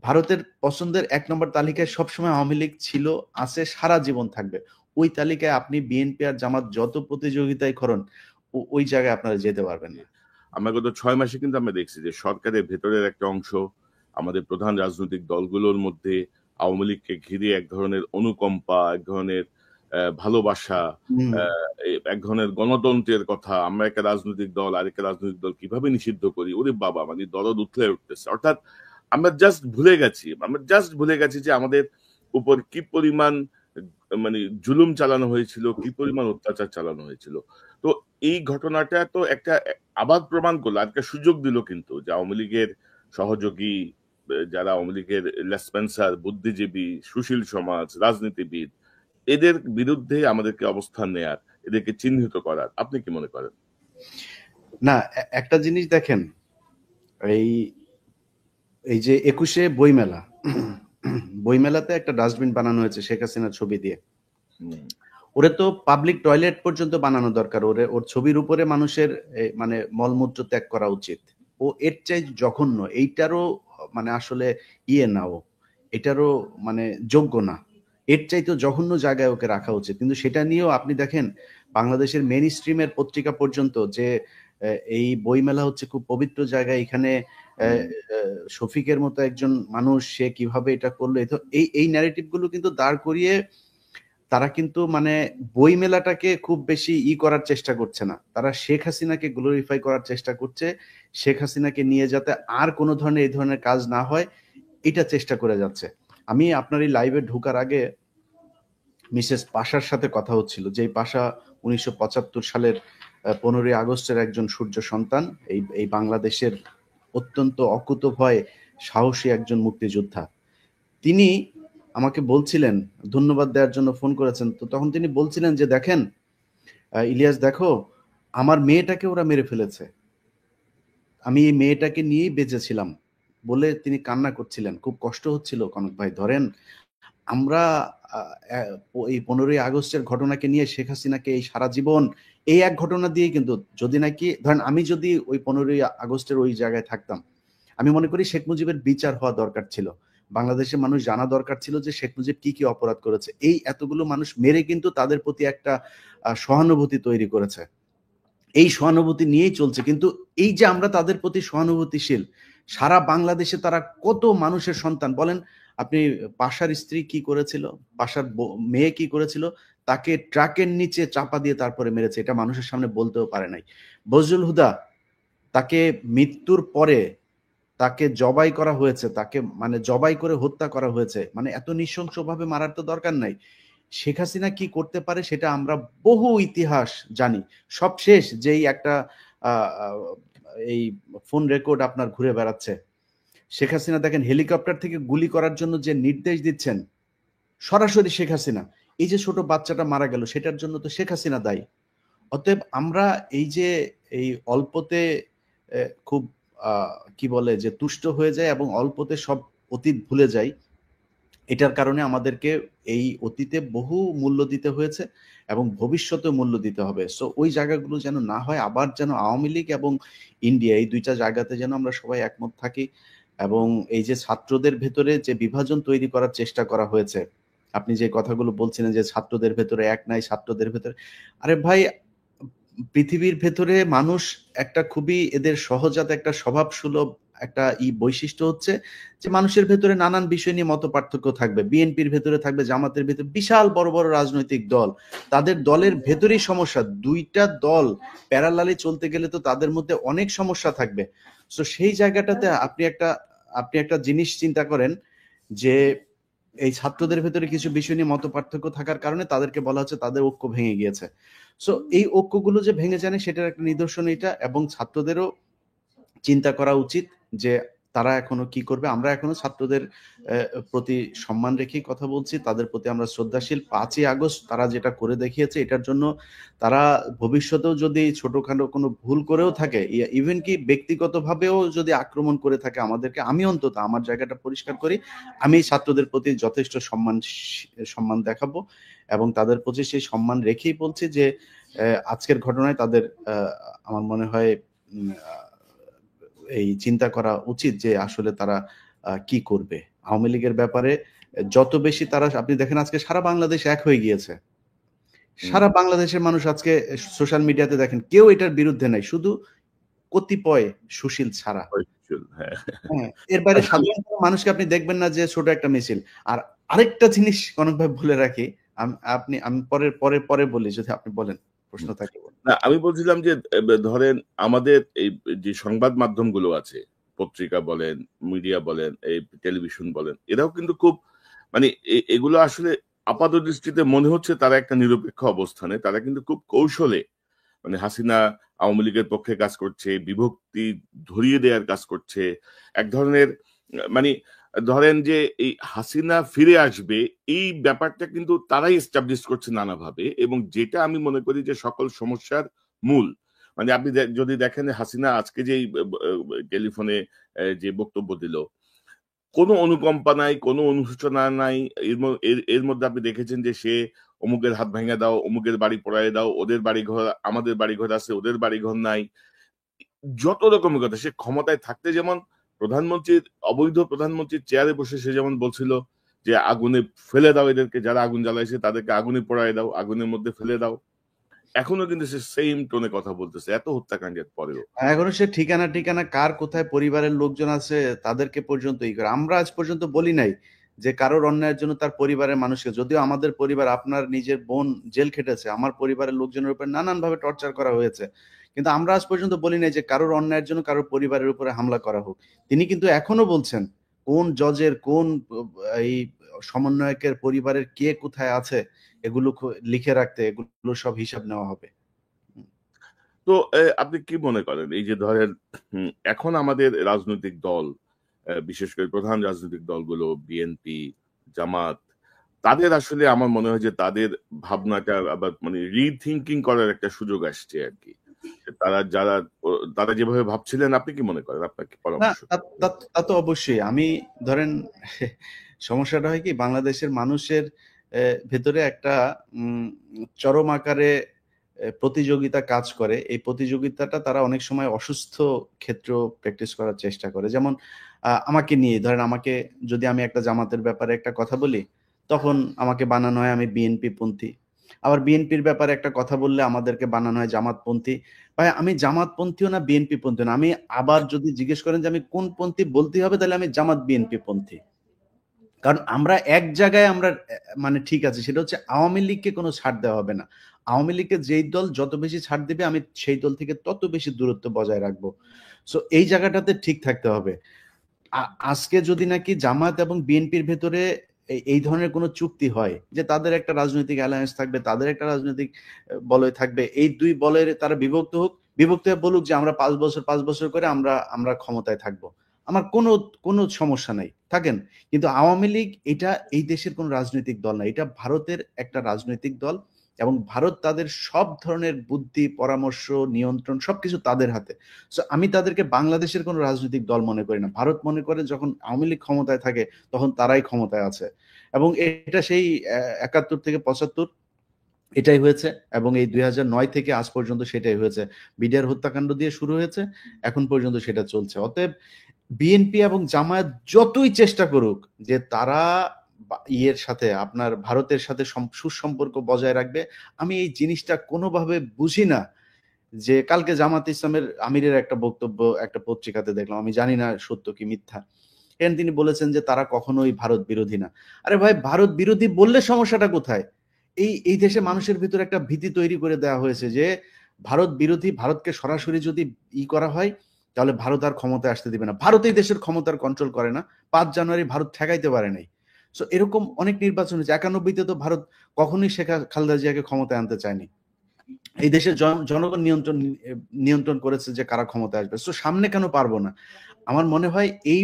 ভারতের পছন্দের ১ নম্বর তালিকায় সবসময় আওয়ামী লীগ ছিল, আছে, সারা জীবন থাকবে। ওই তালিকায় আপনি বিএনপি আর জামাত যত প্রতিযোগিতাই করুন, ওই জায়গায় আপনারা যেতে পারবেন না। আমরা গত ৬ মাসে কিন্তু আমরা দেখছি যে সরকারের ভেতরের একটা অংশ আমাদের প্রধান রাজনৈতিক দলগুলোর মধ্যে আওয়ামী লীগকে ঘিরে এক ধরনের অনুকম্পা, এক ধরনের ভালোবাসা, এক ধরনের গণতন্ত্রের কথা, আমরা একটা রাজনৈতিক দল আরেকটা রাজনৈতিক দল কিভাবে নিষিদ্ধ করি, ওরে বাবা, মানে দরদ উঠলে উঠতেছে। অর্থাৎ আমরা জাস্ট ভুলে গেছি যে আমাদের উপর কি পরিমাণ মানে জুলুম চালানো হয়েছিল, কি পরিমাণ অত্যাচার চালানো হয়েছিল। তো এই ঘটনাটা তো একটা আবার প্রমাণ করলো, একটা সুযোগ দিল কিন্তু যে আওয়ামী লীগের সহযোগী যারা আওয়ামী লীগের লেসপেন্সার, বুদ্ধিজীবী, সুশীল সমাজ, রাজনীতিবিদ, এদের বিরুদ্ধে আমাদেরকে অবস্থান নেয়ার, এদেরকে চিহ্নিত করার। আপনি কি মনে করেন? না, একটা জিনিস দেখেন, এই এই যে ২১শে বইমেলা, বইমেলাতে একটা ডাস্টবিন বানানো হয়েছে শেখ হাসিনার ছবি দিয়ে। ওরে তো পাবলিক টয়লেট পর্যন্ত বানানো দরকার। ওর ছবির উপরে মানুষের মানে মলমূত্র ত্যাগ করা উচিত। ও এর চাই জঘন্য, এইটারও মানে আসলে না, ও এটারও মানে যোগ্য না। এর চাইতে জঘন্য জায়গায় ওকে রাখা উচিত। কিন্তু সেটা নিয়েও আপনি দেখেন বাংলাদেশের মেইন স্ট্রিমের পত্রিকা পর্যন্ত যে এই বইমেলা হচ্ছে খুব পবিত্র জায়গায়, এখানে শফিকের মতো একজন মানুষ, সে কিভাবে এটা করলো, এই ন্যারেটিভ গুলো কিন্তু দাঁড় করিয়ে তারা কিন্তু মানে বই মেলাটাকে খুব বেশি করার চেষ্টা করছে না। তারা শেখ হাসিনাকে গ্লোরিফাই করার চেষ্টা করছে, শেখ হাসিনাকে নিয়ে যাতে আর কোনো ধরনের এই ধরনের কাজ না হয়, এটা চেষ্টা করে যাচ্ছে। আমি আপনার এই লাইভে ঢোকার আগে মিসেস পাশার সাথে কথা হচ্ছিল, যে পাশা ১৯৭৫ সালের ১৫ই আগস্টের একজন সূর্য সন্তান, এই বাংলাদেশের অত্যন্ত অকুতোভয় সাহসী একজন মুক্তিযোদ্ধা। তিনি আমাকে বলছিলেন, ধন্যবাদ দেওয়ার জন্য ফোন করেছেন, তো তখন তিনি বলছিলেন যে দেখেন ইলিয়াস, দেখো আমার মেয়েটাকে ওরা মেরে ফেলেছে, আমি এই মেয়েটাকে নিয়েই বেঁচেছিলাম বলে তিনি কান্না করছিলেন। খুব কষ্ট হচ্ছিল কনক ভাই। ধরেন আমরা এই ১৫ই আগস্টের ঘটনাকে নিয়ে শেখ হাসিনাকে এই সারা জীবন এই এক ঘটনা দিয়ে, কিন্তু যদি নাকি ধরেন আমি যদি ওই ১৫ই আগস্টের ওই জায়গায় থাকতাম, আমি মনে করি শেখ মুজিবের বিচার হওয়া দরকার ছিল। বাংলাদেশের মানুষ জানা দরকার ছিল যে শেখ মুজিব কি অপরাধ করেছে। এই এতগুলো মানুষ মেরে কিন্তু তাদের প্রতি একটা সহানুভূতি তৈরি করেছে। এই সহানুভূতি নিয়েই চলছে। কিন্তু এই যে আমরা তাদের প্রতি সহানুভূতিশীল, সারা বাংলাদেশে তারা কত মানুষের সন্তান বলেন আপনি। পাশার স্ত্রী কি করেছিল, পাশার মেয়ে কি করেছিল, তাকে ট্রাকের নিচে চাপা দিয়ে তারপরে মেরেছে, এটা মানুষের সামনে বলতেও পারে নাই। বজলুল হুদা, তাকে মৃত্যুর পরে তাকে জবাই করা হয়েছে, তাকে মানে জবাই করে হত্যা করা হয়েছে, মানে এত নৃশংসভাবে মারার তো দরকার নাই। শেখ হাসিনা কি করতে পারে সেটা আমরা বহু ইতিহাস জানি। সবশেষ যেই একটা এই ফোন রেকর্ড আপনার ঘুরে বেড়াচ্ছে, শেখ হাসিনা দেখেন হেলিকপ্টার থেকে গুলি করার জন্য যে নির্দেশ দিচ্ছেন সরাসরি শেখ হাসিনা। এই যে ছোট বাচ্চাটা মারা গেল, সেটার জন্য তো শেখ হাসিনা দায়ী। অতএব আমরা এই যে এই অল্পতে খুব কি বলে যে তুষ্ট হয়ে যায় এবং অল্পতে সব অতীত ভুলে যাই, এটার কারণে আমাদেরকে এই অতীতে বহু মূল্য দিতে হয়েছে এবং ভবিষ্যতে মূল্য দিতে হবে। সো ওই জায়গাগুলো যেন না হয়, আবার যেন আওয়ামী লীগ এবং ইন্ডিয়া এই দুইটা জায়গাতে যেন আমরা সবাই একমত থাকি। এবং এই যে ছাত্রদের ভেতরে যে বিভাজন তৈরি করার চেষ্টা করা হয়েছে, আপনি যে কথাগুলো বলছিলেন যে ছাত্রদের ভেতরে এক নাই, ছাত্রদের ভেতরে, আরে ভাই, পৃথিবীর ভেতরে মানুষ একটা খুবই এদের সহজাত একটা স্বভাব সুলভ একটা বৈশিষ্ট্য হচ্ছে যে মানুষের ভেতরে নানান বিষয় নিয়ে মত পার্থক্য থাকবে। বিএনপির ভেতরে থাকবে, জামাতের ভেতরে, বিশাল বড় বড় রাজনৈতিক দল, তাদের দলের ভেতরেই সমস্যা। দুইটা দল প্যারালালি চলতে গেলে তো তাদের মধ্যে অনেক সমস্যা থাকবে। তো সেই জায়গাটাতে আপনি একটা জিনিস চিন্তা করেন যে এই ছাত্রদের ভেতরে কিছু বিষয় নিয়ে মত পার্থক্য থাকার কারণে তাদেরকে বলা হচ্ছে তাদের ঐক্য ভেঙে গিয়েছে। সো এই ঐক্যগুলো যে ভেঙে যায় সেটার একটা নিদর্শন এটা। এবং ছাত্রদেরও চিন্তা করা উচিত যে তারা এখনো কি করবে। আমরা এখনো ছাত্রদের প্রতি সম্মান রেখেই কথা বলছি, তাদের প্রতি আমরা শ্রদ্ধাশীল। ৫ই আগস্ট তারা যেটা করে দেখিয়েছে, এটার জন্য তারা ভবিষ্যতেও যদি ছোটখাটো কোনো ভুল করেও থাকে, ইভেন কি ব্যক্তিগতভাবেও যদি আক্রমণ করে থাকে আমাদেরকে, আমি অন্তত আমার জায়গাটা পরিষ্কার করি, আমি ছাত্রদের প্রতি যথেষ্ট সম্মান দেখাবো এবং তাদের প্রতি সেই সম্মান রেখেই বলছি যে আজকের ঘটনায় তাদের আমার মনে হয় এই চিন্তা করা উচিত যে আসলে তারা কি করবে। আওয়ামী লীগের ব্যাপারে যত বেশি তারা, আপনি দেখেন আজকে সারা বাংলাদেশ এক হয়ে গিয়েছে। সারা বাংলাদেশের মানুষ আজকে সোশ্যাল মিডিয়াতে দেখেন কেউ এটার বিরুদ্ধে নাই, শুধু কতিপয় সুশীল ছাড়া। হ্যাঁ, হ্যাঁ, এর বাইরে সাধারণ মানুষকে আপনি দেখবেন না যে ছোট একটা মিছিল। আর আরেকটা জিনিস কনক ভাই বলে রাখি, আমি পরে পরে পরে বলি, যদি আপনি বলেন, প্রশ্ন থাকে বলেন। না আমি বলছিলাম যে ধরেন আমাদের এই যে সংবাদ মাধ্যমগুলো আছে, পত্রিকা বলেন, মিডিয়া বলেন, এই টেলিভিশন বলেন, এরাও কিন্তু খুব মানে এগুলো আসলে আপাত দৃষ্টিতে মনে হচ্ছে তারা একটা নিরপেক্ষ অবস্থানে, তারা কিন্তু খুব কৌশলে মানে হাসিনা আওয়ামী লীগের পক্ষে কাজ করছে, বিভক্তি ধরিয়ে দেওয়ার কাজ করছে, এক ধরনের মানে ধরেন যে এই হাসিনা ফিরে আসবে এই ব্যাপারটা কিন্তু তারাই এস্টাবলিশ করছে নানাভাবে, এবং যেটা আমি মনে করি যে সকল সমস্যার মূল। মানে আপনি যদি দেখেন হাসিনা আজকে যে টেলিফোনে যে বক্তব্য দিল, কোনো অনুকম্পা নাই, কোনো অনুশোচনা নাই। এর মধ্যে আপনি দেখেছেন যে সে অমুকের হাত ভেঙে দাও, অমুকের বাড়ি পোড়ায় দাও, ওদের বাড়িঘর, আমাদের বাড়িঘর আছে, ওদের বাড়িঘর নাই। যত রকমের কথা, সে ক্ষমতায় থাকতে যেমন প্রধানমন্ত্রীর, অবৈধ প্রধানমন্ত্রীর চেয়ারে বসে সে যেমন বলছিল যে আগুনে ফেলে দাও এদেরকে, যারা আগুন জ্বালাইছে তাদেরকে আগুনে পোড়ায় দাও, আগুনের মধ্যে ফেলে দাও। এখনো কিন্তু সে সেম টোনে কথা বলতেছে এত হত্যাকাণ্ডের পরেও। এখনো সে ঠিকানা ঠিকানা কার কোথায় পরিবারের লোকজন আছে তাদেরকে পর্যন্ত ই করে। আমরা আজ পর্যন্ত বলি নাই যে কারোর অন্যায়ের জন্য তার পরিবারের মানুষকে, যদিও আমাদের পরিবার, আপনার নিজের বোন জেল খেটেছে, আমার পরিবারের লোকজনের উপর নানান ভাবে টর্চার করা হয়েছে, কিন্তু আমরা আজ পর্যন্ত বলি নাই যে কারোর অন্যায়ের জন্য কারোর পরিবারের উপরে হামলা করা হোক। তিনি কিন্তু এখনো বলছেন কোন জজের, কোন এই সমন্বয়কের পরিবারের কে কোথায় আছে এগুলো লিখে রাখতে, এগুলো সব হিসাব নেওয়া হবে। তো আপনি কি মনে করেন এই যে ধরেন এখন আমাদের রাজনৈতিক দল, বিশেষ করে প্রধান রাজনৈতিক দলগুলো বিএনপি, জামাত, তাদের আসলে আমার মনে হয় যে তাদের ভাবনাটা আবার মানে রিথিঙ্কিং করার একটা সুযোগ আসছে আর কি। তারা যেভাবে ভাবছিলেন, আপনি কি মনে করেন, আপনার কি না, পরামর্শ? তা তো অবশ্যই। আমি ধরেন সমস্যাটা হয় কি, বাংলাদেশের মানুষের ভেতরে একটা চরম আকারে প্রতিযোগিতা কাজ করে। এই প্রতিযোগিতাটা তারা অনেক সময় অসুস্থ ক্ষেত্র প্র্যাকটিস করার চেষ্টা করে। যেমন আমাকে নিয়ে ধরেন, যদি আমি একটা জামাতের ব্যাপারে একটা কথা বলি, তখন আমাকে বানানো হয় আমি বিএনপি পন্থী। আবার বিএনপির ব্যাপারে একটা কথা বললে আমাদেরকে বানানো হয় জামাতপন্থী। ভাই, আমি জামাতপন্থীও না বিএনপি পন্থীও না। আমি আবার যদি জিজ্ঞেস করেন যে আমি কোন পন্থী বলতে হবে, তাহলে আমি জামাত বিএনপি পন্থী। কারণ আমরা এক জায়গায় আমরা মানে ঠিক আছে, সেটা হচ্ছে আওয়ামী লীগকে কোনো ছাড় দেওয়া হবে না। আওয়ামী লীগকে যেই দল যত বেশি ছাড় দেবে, আমি সেই দল থেকে তত বেশি দূরত্ব বজায় রাখবো। সো এই জায়গাটাতে ঠিক থাকতে হবে। আজকে যদি নাকি জামাত এবং বিএনপির ভেতরে এই ধরনের কোনো চুক্তি হয় যে তাদের একটা রাজনৈতিক অ্যালায়েন্স থাকবে, তাদের একটা রাজনৈতিক বলয় থাকবে, এই দুই বলয়ের তারা বিভক্ত হোক, বিভক্ত হয়ে বলুক যে আমরা 5 বছর করে আমরা ক্ষমতায় থাকবো, আমার কোনো সমস্যা নাই, থাকেন। কিন্তু আওয়ামী লীগ এটা এই দেশের কোনো রাজনৈতিক দল না, এটা ভারতের একটা রাজনৈতিক দল, এবং ভারত তাদের সব ধরনের বুদ্ধি, পরামর্শ, নিয়ন্ত্রণ সবকিছু তাদের হাতে। সো আমি তাদেরকে বাংলাদেশের কোনো রাজনৈতিক দল মনে করি না। ভারত মনে করে যখন আওয়ামী লীগ ক্ষমতায় থাকে তখন তারাই ক্ষমতায় আছে, এবং এটা সেই 71 থেকে 75 এটাই হয়েছে, এবং এই 2009 থেকে আজ পর্যন্ত সেটাই হয়েছে। বিডিআর হত্যাকাণ্ড দিয়ে শুরু হয়েছে, এখন পর্যন্ত সেটা চলছে। অতএব বিএনপি এবং জামায়াত যতই চেষ্টা করুক যে তারা ইয়ের সাথে, আপনার ভারতের সাথে সুসম্পর্ক বজায় রাখবে, আমি এই জিনিসটা কোনোভাবে বুঝি না। যে কালকে জামাত ইসলামের আমিরের একটা বক্তব্য একটা পত্রিকাতে দেখলাম, আমি জানি না সত্য কি মিথ্যা। এখানে তিনি বলেছেন যে তারা কখনোই ভারত বিরোধী না। আরে ভাই, ভারত বিরোধী বললে সমস্যাটা কোথায়? এই দেশে মানুষের ভিতরে একটা ভীতি তৈরি করে দেওয়া হয়েছে যে ভারত বিরোধী, ভারতকে সরাসরি যদি করা হয় তাহলে ভারত আর ক্ষমতায় আসতে দিবে না। ভারত এই দেশের ক্ষমতার কন্ট্রোল করে না। 5 জানুয়ারি ভারত ঠেকাইতে পারে নাই। সো এরকম অনেক নির্বাচন হয়েছে। 91-তে তো ভারত কখনোই শেখ খালেদা জিয়াকে ক্ষমতায় আনতে চায়নি। এই দেশের জনগণ নিয়ন্ত্রণ করেছে যে কারা ক্ষমতায় আসবে। সো সামনে কেন পারবো না? আমার মনে হয় এই